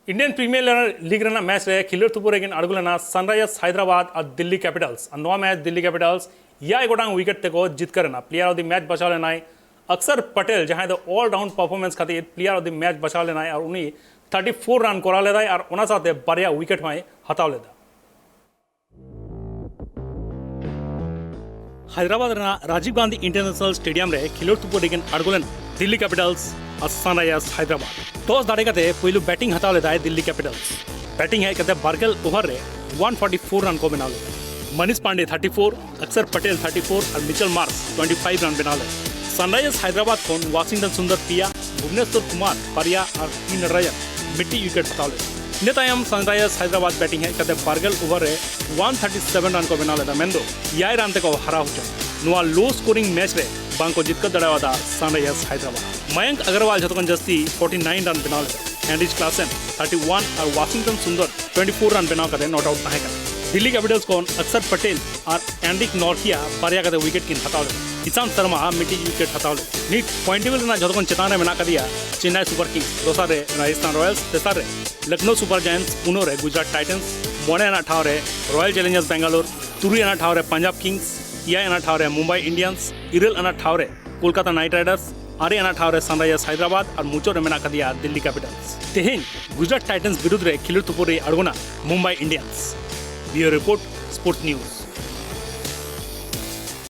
Indian premiere league match रे खिलर तुपुर again अड़गुलेना Sunrisers Hyderabad और दिल्ली कैपिटल्स नवा मैच दिल्ली कैपिटल्स या गोटांग विकेट तेको जितकरना प्लेयर ऑफ द मैच बचा लेना अक्षर पटेल जहां दो ऑल राउंड परफॉर्मेंस खातिर प्लेयर ऑफ द मैच बचा लेना और उन्हीं 34 रन करा लेदा और उना साथे बारिया विकेट में हटाव लेदा। हैदराबाद राजीव गांधी इंटरनेशनल स्टेडियम रे खिलर तुपुर एगिन अड़गुलेना दिल्ली कैपिटल्स और सनराइजर्स हैदराबाद टॉस दाड़े कते पहिलू बैटिंग हटाव लेदा है दिल्ली कैपिटल्स। बैटिंग है कते बारगेल ओवर रे 144 रन को बनाव लेदा। मनीष पांडे 34, अक्षर पटेल 34 और मिचेल मार्श 25 रन बना ले। सनराइजर्स हैदराबाद को वाशिंगटन सुंदर पिया, भुवनेश्वर कुमार पारिया और टी नटराजन मिट्टी विकेट हटाव ले। इन तायम सनराइजर्स हैदराबाद बैटिंग है कते बारगेल ओवर रे 137 रन को बना लेदा मेंदो 6 रन ते को हरा होचा नुआ लो स्कोरिंग मैच रे बांग को जितकर दड़ावादा सनराइजर्स हैदराबाद। मयंक अग्रवाल जतकन जस्ती 49 रन बना लेदा। हेनरिच क्लासन 31 और वाशिंगटन सुंदर 24 रन बनाव कते नॉट आउट ताहे कना। दिल्ली कैपिटल्स को अक्षर पटेल और एंड्रिक नॉर्थिया बारिया कते विकेट किन हटाव ले। ईशांत शर्मा मिट्टी विकेट हटाव ले। नीट पॉइंट टेबल ना जतकन चेतान रे मेना कदिया चेन्नई सुपर किंग्स, दोसर रे राजस्थान रॉयल्स, तेसर रे लखनऊ सुपर जायंट्स, पुनो रे गुजरात टाइटन्स, मोने आना ठाव रे रॉयल चैलेंजर्स बेंगलोर, तुरी आना ठाव रे पंजाब किंग्स, इया आना ठाव रे मुंबई इंडियंस, इरल आना ठाव रे कोलकाता नाइट राइडर्स, आरे आना ठाव रे सनराइजर्स हैदराबाद और मुचो रे मेना कदिया दिल्ली कैपिटल्स। तेहेन गुजरात टाइटन्स विरुद्ध रे खिलर तुपुर रे अड़गोना Mumbai Indians. Bureau report sports news.